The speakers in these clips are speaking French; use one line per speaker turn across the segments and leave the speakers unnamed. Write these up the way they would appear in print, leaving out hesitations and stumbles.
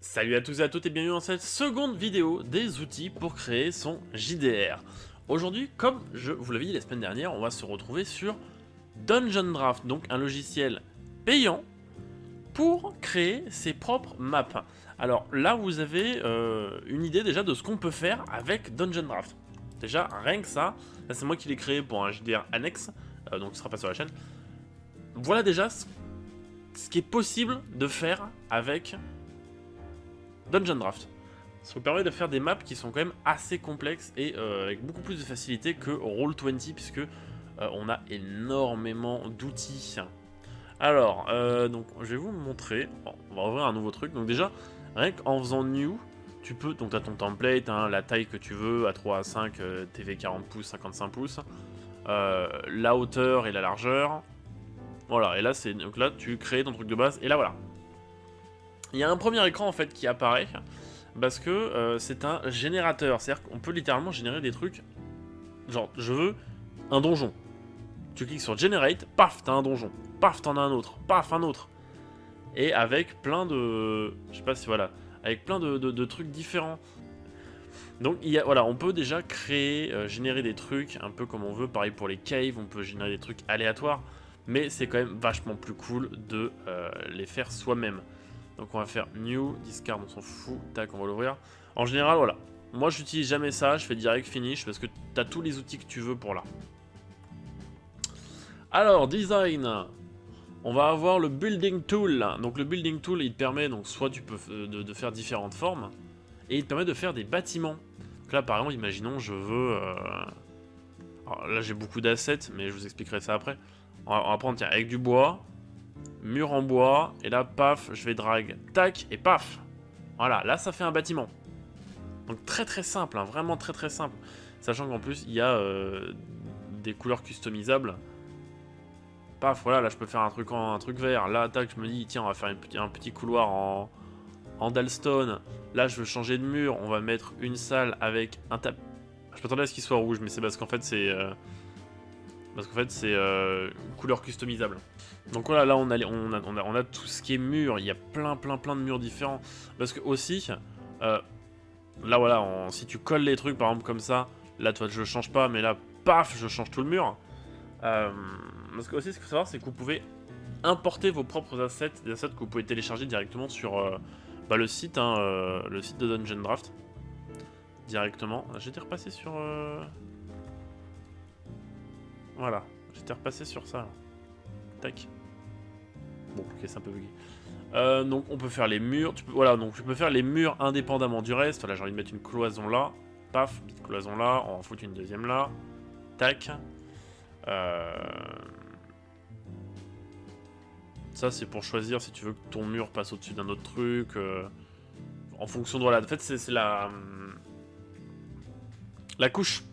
Salut à tous et à toutes et bienvenue dans cette seconde vidéo des outils pour créer son JDR. Aujourd'hui, comme je vous l'avais dit la semaine dernière, on va se retrouver sur Dungeon Draft, donc un logiciel payant pour créer ses propres maps. Alors là, vous avez une idée déjà de ce qu'on peut faire avec Dungeon Draft. Déjà, rien que ça, là c'est moi qui l'ai créé pour un JDR annexe, donc ce sera pas sur la chaîne. Voilà déjà ce qui est possible de faire avec Dungeon Draft. Ça vous permet de faire des maps qui sont quand même assez complexes et avec beaucoup plus de facilité que Roll20 puisque on a énormément d'outils. Alors, donc je vais vous montrer. Bon, on va ouvrir un nouveau truc. Donc déjà, rien qu'en faisant new, tu peux, donc tu as ton template, hein, la taille que tu veux, A3, A5, TV 40 pouces, 55 pouces, la hauteur et la largeur. Voilà, et là, donc là tu crées ton truc de base, et là voilà. Il y a un premier écran en fait qui apparaît parce que c'est un générateur, c'est-à-dire qu'on peut littéralement générer des trucs. Genre, je veux un donjon. Tu cliques sur Generate, paf, t'as un donjon. Paf, t'en as un autre. Paf, un autre. Et avec plein de... Je sais pas si voilà. Avec plein de trucs différents. Donc, voilà, on peut déjà créer, générer des trucs un peu comme on veut. Pareil pour les caves, on peut générer des trucs aléatoires. Mais c'est quand même vachement plus cool de les faire soi-même. Donc on va faire New, Discard, on s'en fout. Tac, on va l'ouvrir. En général, voilà. Moi, j'utilise jamais ça. Je fais direct Finish parce que t'as tous les outils que tu veux pour là. Alors, design. On va avoir le Building Tool. Donc le Building Tool, il te permet, donc soit tu peux de faire différentes formes, et il te permet de faire des bâtiments. Donc là, par exemple, imaginons, je veux... Alors, là, j'ai beaucoup d'assets, mais je vous expliquerai ça après. On va prendre, tiens, avec du bois, mur en bois, et là, paf, je vais drag, tac, et paf. Voilà, là, ça fait un bâtiment. Donc très très simple, hein, vraiment très très simple. Sachant qu'en plus, il y a des couleurs customisables. Paf, voilà, là je peux faire un truc vert. Là, tac, je me dis, tiens, on va faire un petit couloir en Dalstone. Là, je veux changer de mur. On va mettre une salle avec un tapis. Je m'attendais à ce qu'il soit rouge, mais c'est parce qu'en fait, c'est une couleur customisable. Donc voilà, là, on a tout ce qui est mur. Il y a plein de murs différents. Parce que aussi, là, voilà, si tu colles les trucs, par exemple, comme ça, là, toi, je change pas, mais là, paf, je change tout le mur. Parce que aussi, ce qu'il faut savoir, c'est que vous pouvez importer vos propres assets, des assets que vous pouvez télécharger directement sur le site, hein, le site de Dungeon Draft. Directement. J'étais repassé sur... Voilà, j'étais repassé sur ça. Là. Tac. Bon, ok, c'est un peu bugué. Donc, on peut faire les murs. Voilà, donc tu peux faire les murs indépendamment du reste. Là, j'ai envie de mettre une cloison là. Paf, petite cloison là. On va en foutre une deuxième là. Tac. Ça, c'est pour choisir si tu veux que ton mur passe au-dessus d'un autre truc. En fonction de... Voilà, en fait, c'est la couche.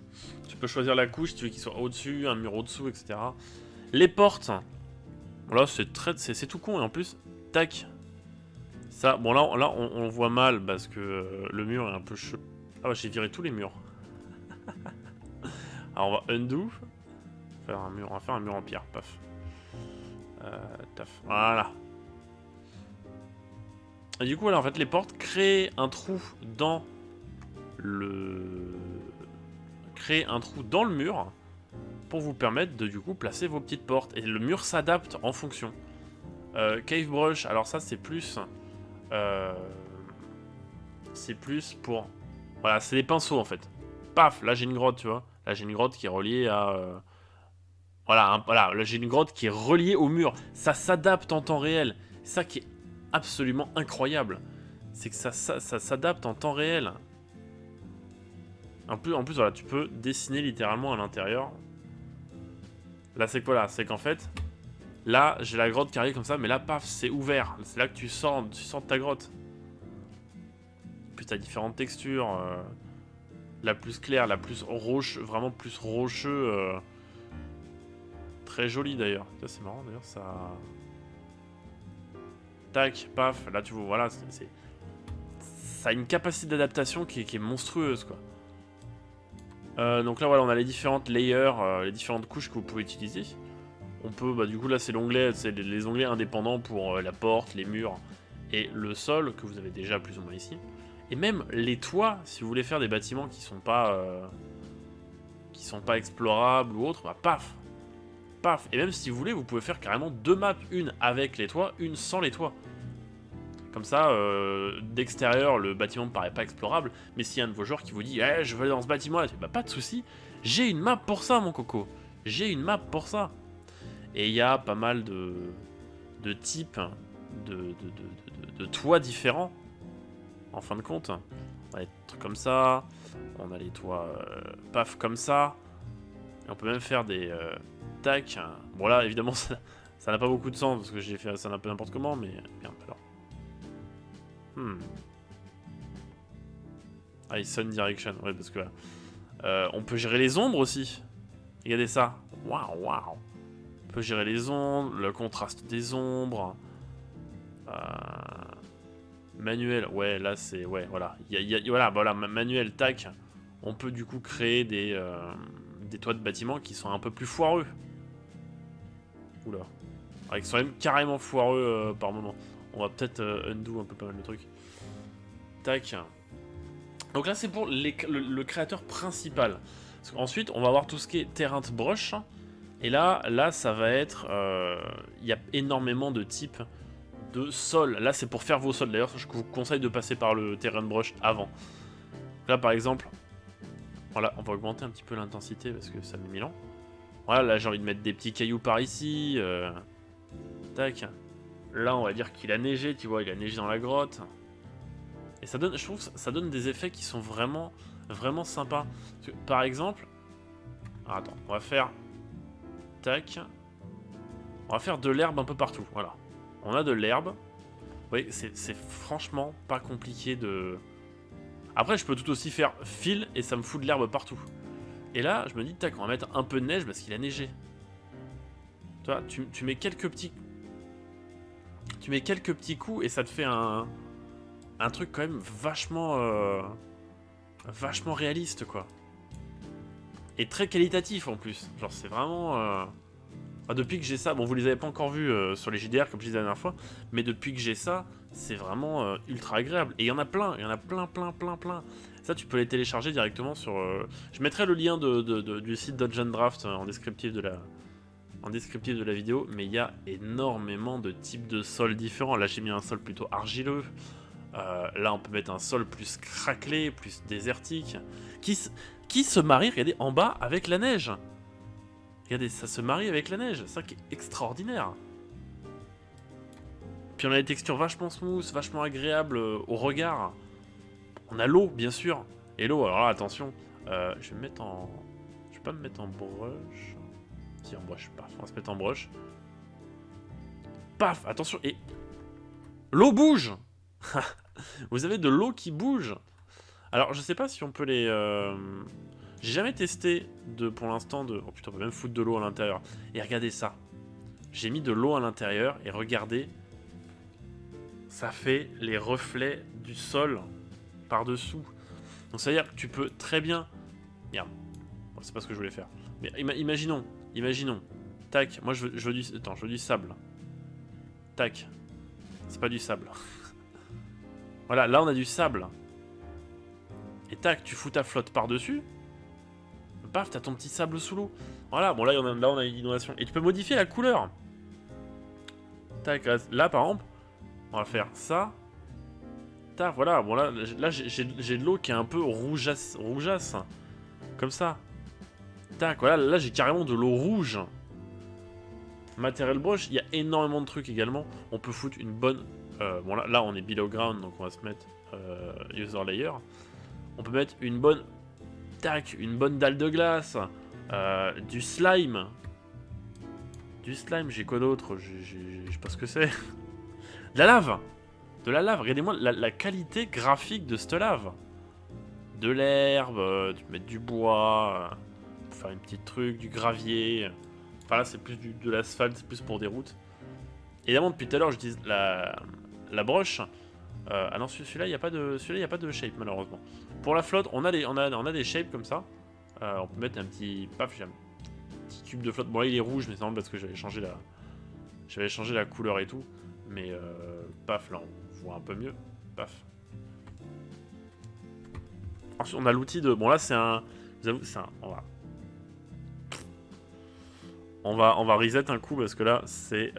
Tu peux choisir la couche si tu veux qu'il soit au-dessus, un mur au-dessous, etc. Les portes. Voilà, c'est tout con. Et en plus, tac. Ça, bon, là on voit mal parce que le mur est un peu chaud. Ah, bah, j'ai viré tous les murs. Alors, on va undo. On va faire un mur en pierre, paf. Taf. Voilà. Et du coup, voilà, en fait, les portes créent un trou dans le... Créer un trou dans le mur pour vous permettre de, du coup, placer vos petites portes. Et le mur s'adapte en fonction. Cave Brush, alors ça, c'est plus... c'est plus pour... Voilà, c'est des pinceaux, en fait. Paf, là, j'ai une grotte, tu vois. Là, j'ai une grotte qui est reliée à... Voilà, là j'ai une grotte qui est reliée au mur. Ça s'adapte en temps réel. C'est ça qui est absolument incroyable. C'est que ça s'adapte en temps réel. En plus, voilà, tu peux dessiner littéralement à l'intérieur. Là, c'est quoi là? C'est qu'en fait, là, j'ai la grotte qui arrive comme ça, mais là, paf, c'est ouvert. C'est là que tu sors de ta grotte. Puis t'as différentes textures. La plus claire, la plus roche, vraiment plus rocheux. Très joli d'ailleurs. C'est marrant d'ailleurs, ça... Tac, paf, là tu vois, voilà, ça a une capacité d'adaptation qui est monstrueuse, quoi. Donc là, voilà, on a les différentes layers, les différentes couches que vous pouvez utiliser. On peut, bah du coup là c'est l'onglet, c'est les onglets indépendants pour la porte, les murs et le sol que vous avez déjà plus ou moins ici. Et même les toits, si vous voulez faire des bâtiments qui sont pas explorables ou autres, bah paf, paf. Et même si vous voulez, vous pouvez faire carrément 2 maps, une avec les toits, une sans les toits. Comme ça, d'extérieur, le bâtiment ne paraît pas explorable, mais s'il y a un de vos joueurs qui vous dit eh, je veux aller dans ce bâtiment-là, bah pas de souci, j'ai une map pour ça, mon coco. J'ai une map pour ça. Et il y a pas mal de types de toits différents, en fin de compte. On a des trucs comme ça, on a les toits paf comme ça, et on peut même faire des tac. Bon là, évidemment, ça n'a pas beaucoup de sens, parce que j'ai fait ça un peu n'importe comment, mais merde, alors. Ah, Sun Direction, ouais, parce que on peut gérer les ombres aussi. Regardez ça. Waouh, waouh. On peut gérer les ombres, le contraste des ombres. Manuel, ouais, là c'est. Ouais, voilà. Voilà, manuel, tac. On peut du coup créer des toits de bâtiments qui sont un peu plus foireux. Oula. Ah, qui sont même carrément foireux par moment. On va peut-être undo un peu pas mal de trucs. Tac. Donc là, c'est pour le créateur principal. Ensuite, on va avoir tout ce qui est terrain de brush. Et là, ça va être... Il y a énormément de types de sol. Là, c'est pour faire vos sols. D'ailleurs, je vous conseille de passer par le terrain de brush avant. Là, par exemple... Voilà, on va augmenter un petit peu l'intensité parce que ça met 1000 ans. Voilà, là, j'ai envie de mettre des petits cailloux par ici. Tac. Là, on va dire qu'il a neigé, tu vois, il a neigé dans la grotte. Et ça donne, je trouve, ça donne des effets qui sont vraiment, vraiment sympas. Parce que, par exemple, alors, attends, on va faire, tac, on va faire de l'herbe un peu partout. Voilà, on a de l'herbe. Oui, c'est franchement pas compliqué de. Après, je peux tout aussi faire fil et ça me fout de l'herbe partout. Et là, je me dis, tac, on va mettre un peu de neige parce qu'il a neigé. Tu vois, tu mets quelques petits. Tu mets quelques petits coups et ça te fait un truc quand même vachement réaliste, quoi. Et très qualitatif en plus. Genre c'est vraiment... depuis que j'ai ça, bon vous les avez pas encore vus sur les JDR comme je disais la dernière fois, mais depuis que j'ai ça, c'est vraiment ultra agréable. Et il y en a plein, plein. Ça tu peux les télécharger directement sur... Je mettrai le lien du site Dungeon Draft en descriptif de la vidéo, mais il y a énormément de types de sols différents. Là j'ai mis un sol plutôt argileux. Là on peut mettre un sol plus craquelé, plus désertique, qui se marie, regardez, en bas avec la neige. Regardez, ça se marie avec la neige, ça qui est extraordinaire. Puis on a des textures vachement smooth, vachement agréables au regard. On a l'eau, bien sûr. Et l'eau, alors là, attention, je vais me mettre en... Je vais pas me mettre en brush. Si, en brush, paf, on va se mettre en brush. Paf, attention, et... L'eau bouge. Vous avez de l'eau qui bouge. Alors, je sais pas si on peut les... J'ai jamais testé pour l'instant de... Oh putain, on peut même foutre de l'eau à l'intérieur. Et regardez ça. J'ai mis de l'eau à l'intérieur et regardez. Ça fait les reflets du sol par-dessous. Donc ça veut dire que tu peux très bien... Merde. Bon, c'est pas ce que je voulais faire. Mais imaginons. Tac, moi je veux du... Attends, je veux du sable. Tac. C'est pas du sable. Voilà, là on a du sable. Et tac, tu fous ta flotte par-dessus. Paf, t'as ton petit sable sous l'eau. Voilà, bon là on a une inondation. Et tu peux modifier la couleur. Tac, là par exemple, on va faire ça. Tac, voilà, bon là j'ai de l'eau qui est un peu rougeasse. Comme ça. Tac, voilà, là j'ai carrément de l'eau rouge. Matériel brush, il y a énormément de trucs également. On peut foutre une bonne... bon là on est below ground, donc on va se mettre user layer. On peut mettre une bonne... Tac, une bonne dalle de glace. Du slime. J'ai quoi d'autre? Je sais pas ce que c'est. De la lave. Regardez-moi la qualité graphique de cette lave. De l'herbe, tu peux mettre du bois, pour faire un petit truc, du gravier. Enfin là c'est plus de l'asphalte, c'est plus pour des routes. Évidemment depuis tout à l'heure j'utilise la broche. Ah non, celui-là il n'y a pas de shape malheureusement. Pour la flotte, on a des shapes comme ça. On peut mettre un petit paf, j'ai un petit cube de flotte. Bon là il est rouge, mais c'est normal parce que j'avais changé la couleur et tout. Mais paf là, vois un peu mieux. Paf. Ensuite, on a l'outil de... Bon, là, c'est un... Je vous avoue, c'est un... On va reset un coup, parce que là, c'est...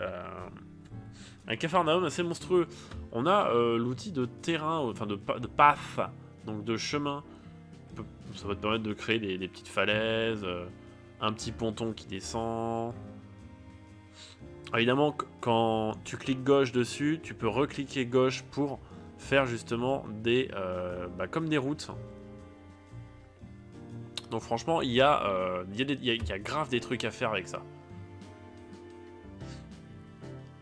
un capharnaüm assez monstrueux. On a l'outil de terrain, enfin de path, donc de chemin. Ça va te permettre de créer des petites falaises, un petit ponton qui descend. Évidemment, quand tu cliques gauche dessus, tu peux recliquer gauche pour faire justement des comme des routes. Donc franchement, il y a grave des trucs à faire avec ça.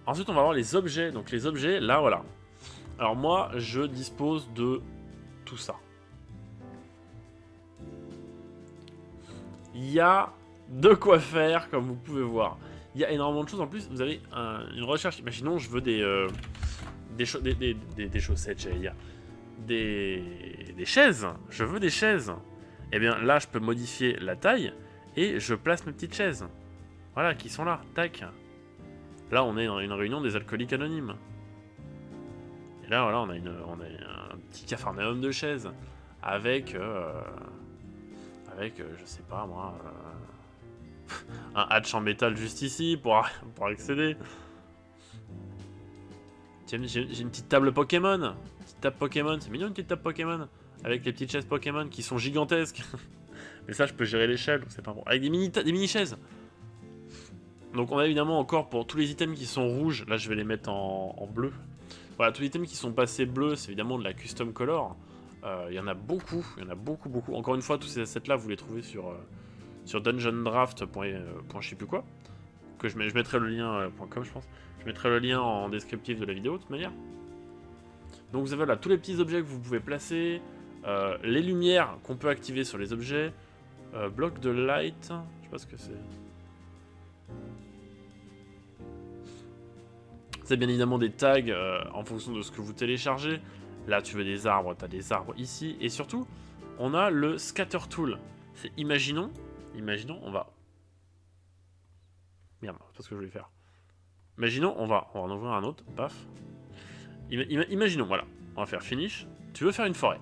Ensuite, on va voir les objets. Donc les objets, là, voilà. Alors moi, je dispose de tout ça. Il y a de quoi faire, comme vous pouvez voir. Il y a énormément de choses. En plus, vous avez une recherche. Imaginons, je veux des chaussettes, j'allais dire. Des chaises. Je veux des chaises. Et bien là, je peux modifier la taille et je place mes petites chaises. Voilà, qui sont là. Tac. Là, on est dans une réunion des alcooliques anonymes. Et là, voilà, on a un petit capharnaüm de chaises. Avec, je sais pas moi, un hatch en métal juste ici pour accéder. J'ai une petite table Pokémon. Petite table Pokémon, c'est mignon une petite table Pokémon. Avec les petites chaises Pokémon qui sont gigantesques. Mais ça, je peux gérer l'échelle, donc c'est pas bon. Avec des mini chaises. Donc on a évidemment encore pour tous les items qui sont rouges, là je vais les mettre en bleu. Voilà, tous les items qui sont passés bleus, c'est évidemment de la custom color. Il y en a beaucoup, beaucoup. Encore une fois, tous ces assets là, vous les trouvez sur dungeondraft. Je sais plus quoi. Que je mettrai le lien .com, je pense. Je mettrai le lien en descriptif de la vidéo de toute manière. Donc vous avez là tous les petits objets que vous pouvez placer, les lumières qu'on peut activer sur les objets, bloc de light, je sais pas ce que c'est. C'est bien évidemment des tags en fonction de ce que vous téléchargez. Là, tu veux des arbres, tu as des arbres ici. Et surtout, on a le scatter tool. C'est imaginons, on va... Merde, c'est pas ce que je voulais faire. Imaginons, on va en ouvrir un autre, paf. Imaginons, voilà, on va faire finish. Tu veux faire une forêt.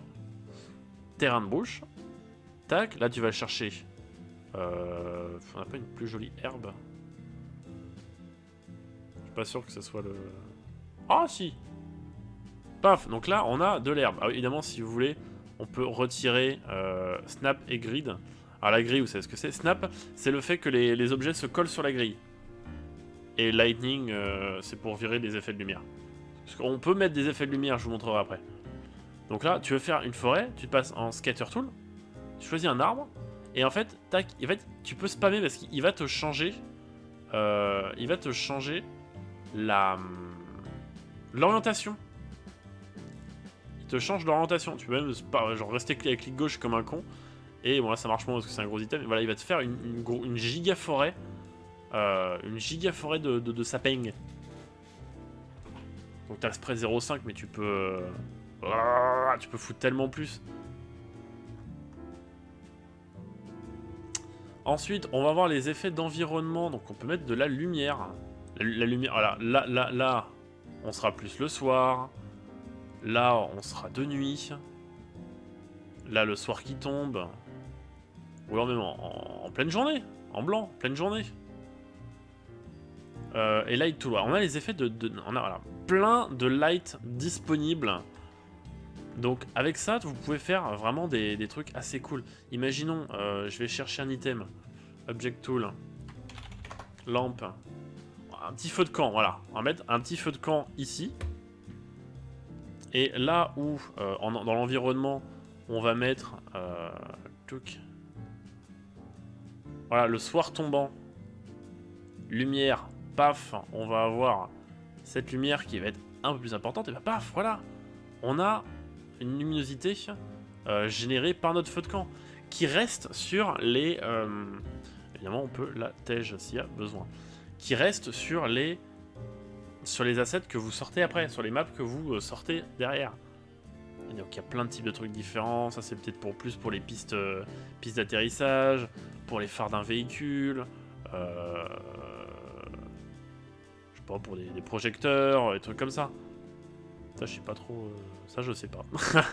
Terrain de bouche. Tac, là tu vas chercher. On n'a pas une plus jolie herbe? Je suis pas sûr que ce soit le... Ah si. Paf, donc là on a de l'herbe. Alors, évidemment, si vous voulez, on peut retirer snap et grid. Alors la grille, vous savez ce que c'est? Snap, c'est le fait que les objets se collent sur la grille. Et lightning, c'est pour virer des effets de lumière. Parce qu'on peut mettre des effets de lumière, je vous montrerai après. Donc là, tu veux faire une forêt, tu te passes en scatter tool, tu choisis un arbre, et en fait, tac, tu peux spammer parce qu'il va te changer, l'orientation. Il te change l'orientation. Tu peux même genre rester avec clic gauche comme un con. Et bon là ça marche moins parce que c'est un gros item. Et voilà, il va te faire une giga forêt. Une giga forêt de sapins. Donc t'as le spray 0.5 mais tu peux foutre tellement plus. Ensuite on va voir les effets d'environnement. Donc on peut mettre de la lumière. La lumière, voilà, là on sera plus le soir. Là on sera de nuit. Là le soir qui tombe. Ou alors même en pleine journée. En blanc, pleine journée. Et light tool. On a les effets on a voilà, plein de light disponibles. Donc avec ça, vous pouvez faire vraiment des trucs assez cool. Imaginons, je vais chercher un item. Object tool. Lampe. Un petit feu de camp, voilà. On va mettre un petit feu de camp ici. Et là où, dans l'environnement, on va mettre... voilà, le soir tombant. Lumière. Paf, on va avoir cette lumière qui va être un peu plus importante. Et bah paf, voilà. On a une luminosité générée par notre feu de camp. Qui reste sur les... évidemment, on peut la tège s'il y a besoin. Qui reste sur les assets que vous sortez après. Sur les maps que vous sortez derrière. Et donc il y a plein de types de trucs différents. Ça c'est peut-être pour les pistes d'atterrissage. Pour les phares d'un véhicule. Je sais pas, pour des projecteurs, des trucs comme ça. Ça, je sais pas trop... Ça, je sais pas. Ça,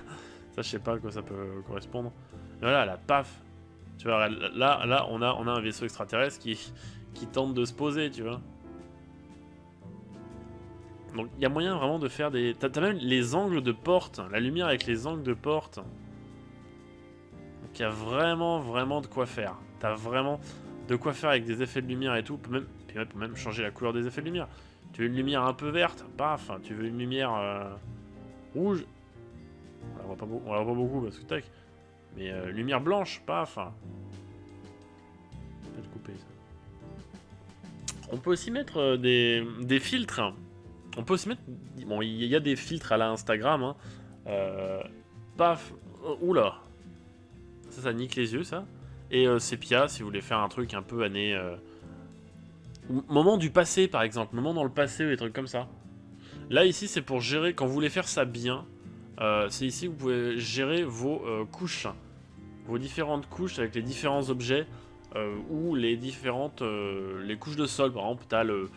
je sais pas à quoi ça peut correspondre. Mais voilà, la paf. Tu vois, là on a un vaisseau extraterrestre qui tente de se poser, tu vois. Donc, il y a moyen vraiment de faire des... T'as même les angles de porte. La lumière avec les angles de porte. Donc, il y a vraiment de quoi faire. T'as vraiment de quoi faire avec des effets de lumière et tout. Puis peut même changer la couleur des effets de lumière. Tu veux une lumière un peu verte, paf. Tu veux une lumière rouge. On la voit pas beaucoup parce que tac. Mais lumière blanche, paf. Peut-être couper ça. On peut aussi mettre des filtres. On peut aussi mettre... Bon, il y a des filtres à la Instagram. Hein. Paf. Oula. Ça nique les yeux, ça. Et Sepia, si vous voulez faire un truc un peu année... Moment du passé, par exemple. Moment dans le passé ou des trucs comme ça. Là, ici, c'est pour gérer... Quand vous voulez faire ça bien, c'est ici que vous pouvez gérer vos couches. Vos différentes couches avec les différents objets ou les différentes... les couches de sol. Par exemple, tu as le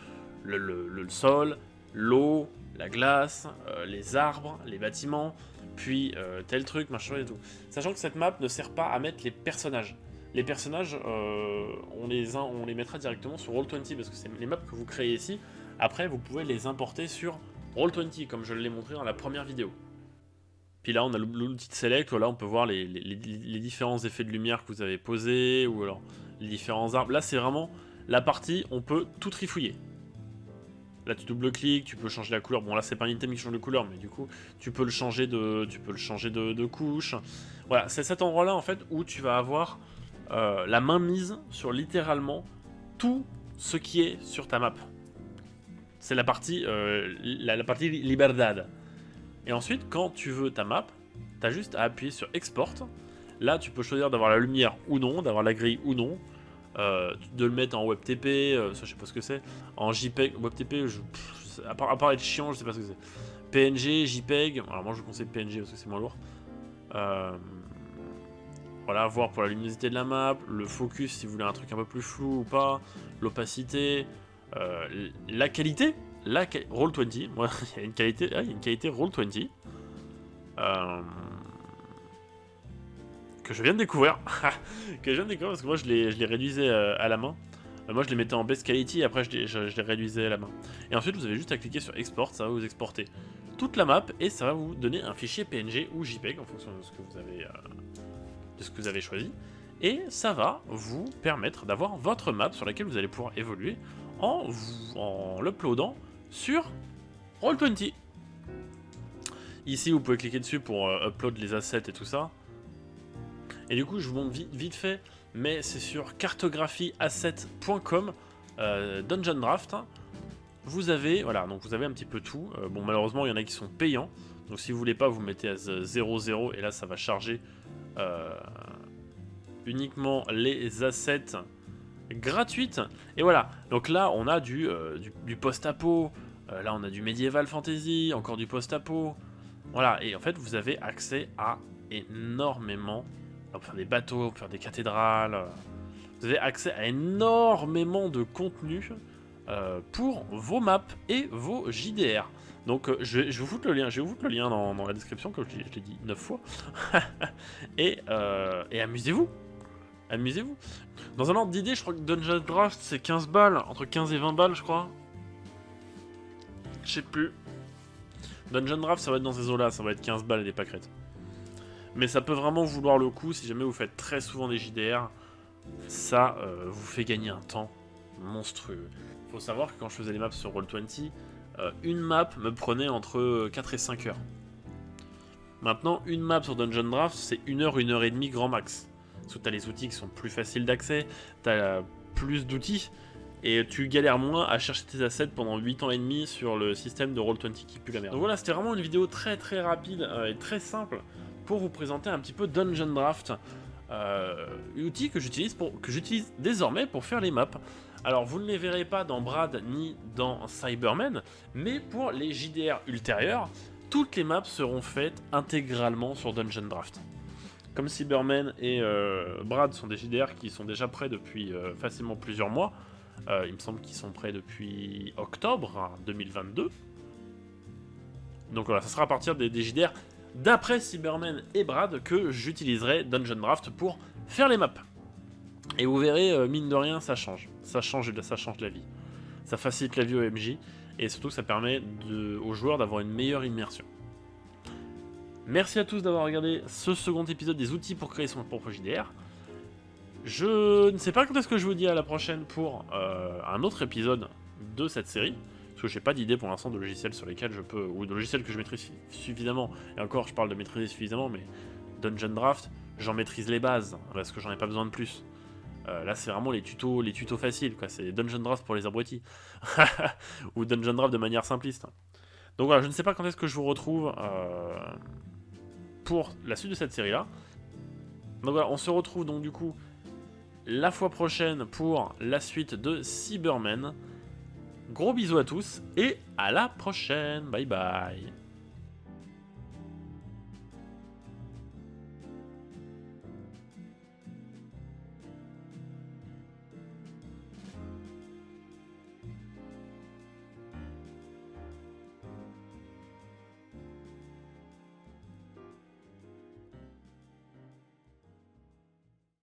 sol, l'eau, la glace, les arbres, les bâtiments, puis tel truc, machin et tout. Sachant que cette map ne sert pas à mettre les personnages. Les personnages, on les mettra directement sur Roll20 parce que c'est les maps que vous créez ici. Après, vous pouvez les importer sur Roll20 comme je l'ai montré dans la première vidéo. Puis là, on a l'outil de select, là on peut voir les différents effets de lumière que vous avez posés, ou alors les différents arbres. Là, c'est vraiment la partie, on peut tout trifouiller. Là, tu double-cliques, tu peux changer la couleur. Bon, là, c'est pas un item qui change de couleur, mais du coup, tu peux le changer de couche. Voilà, c'est cet endroit-là, en fait, où tu vas avoir la main mise sur littéralement tout ce qui est sur ta map. C'est la partie, la partie Liberdad. Et ensuite, quand tu veux ta map, tu as juste à appuyer sur Export. Là, tu peux choisir d'avoir la lumière ou non, d'avoir la grille ou non. De le mettre en WebTP, ça je sais pas ce que c'est. En JPEG, WebTP, à part être chiant, je sais pas ce que c'est. PNG, JPEG, alors moi je vous conseille PNG parce que c'est moins lourd. Voilà, voir pour la luminosité de la map, le focus si vous voulez un truc un peu plus flou ou pas, l'opacité, la qualité, Roll20, moi il y a une qualité, Roll20. Que je viens de découvrir. Parce que moi je les réduisais à la main. Moi je les mettais en best quality et après je les réduisais à la main. Et ensuite vous avez juste à cliquer sur export, ça va vous exporter toute la map et ça va vous donner un fichier PNG ou JPEG en fonction de ce que vous avez choisi. Et ça va vous permettre d'avoir votre map sur laquelle vous allez pouvoir évoluer en l'uploadant sur Roll20. Ici vous pouvez cliquer dessus pour upload les assets et tout ça. Et du coup, je vous montre vite fait, mais c'est sur cartographieasset.com, Dungeon Draft. Vous avez, voilà, donc vous avez un petit peu tout. Bon, malheureusement, il y en a qui sont payants. Donc, si vous voulez pas, vous mettez à 0,0 et là, ça va charger uniquement les assets gratuites. Et voilà. Donc là, on a du post-apo. Là, on a du medieval fantasy, encore du post-apo. Voilà. Et en fait, vous avez accès à énormément. On peut faire des bateaux, on peut faire des cathédrales. Vous avez accès à énormément de contenu pour vos maps et vos JDR. Donc je vais vous foutre le lien, dans la description, comme je l'ai dit 9 fois. et amusez-vous. Amusez-vous. Dans un ordre d'idée, je crois que Dungeon Draft c'est 15 balles, entre 15 et 20 balles je crois. Je sais plus. Dungeon Draft ça va être dans ces eaux là, ça va être 15 balles et des pâquerettes. Mais ça peut vraiment vouloir le coup si jamais vous faites très souvent des JDR. Ça vous fait gagner un temps monstrueux. Faut savoir que quand je faisais les maps sur Roll20, une map me prenait entre 4 et 5 heures. Maintenant, une map sur Dungeon Draft, c'est 1 heure, 1 heure et demie grand max. Parce que t'as les outils qui sont plus faciles d'accès, t'as plus d'outils, et tu galères moins à chercher tes assets pendant 8 ans et demi sur le système de Roll20 qui pue la merde. Donc voilà, c'était vraiment une vidéo très rapide et très simple pour vous présenter un petit peu Dungeon Draft, outil que j'utilise désormais pour faire les maps. Alors vous ne les verrez pas dans Brad ni dans Cybermen, mais pour les JDR ultérieurs, toutes les maps seront faites intégralement sur Dungeon Draft. Comme Cybermen et Brad sont des JDR qui sont déjà prêts depuis facilement plusieurs mois, il me semble qu'ils sont prêts depuis octobre 2022. Donc voilà, ça sera à partir des JDR d'après Cybermen et Brad que j'utiliserai Dungeon Draft pour faire les maps. Et vous verrez, mine de rien, ça change. Ça change la vie. Ça facilite la vie au MJ, et surtout ça permet aux joueurs d'avoir une meilleure immersion. Merci à tous d'avoir regardé ce second épisode des outils pour créer son propre JDR. Je ne sais pas quand est-ce que je vous dis à la prochaine pour un autre épisode de cette série, parce que j'ai pas d'idée pour l'instant de logiciels sur lesquels je peux, ou de logiciels que je maîtrise suffisamment, et encore je parle de maîtriser suffisamment, mais Dungeon Draft, j'en maîtrise les bases, parce que j'en ai pas besoin de plus. Là c'est vraiment les tutos faciles, quoi. C'est Dungeon Draft pour les abrutis, ou Dungeon Draft de manière simpliste. Donc voilà, je ne sais pas quand est-ce que je vous retrouve pour la suite de cette série-là. Donc voilà, on se retrouve donc du coup la fois prochaine pour la suite de Cybermen. Gros bisous à tous et à la prochaine. Bye bye.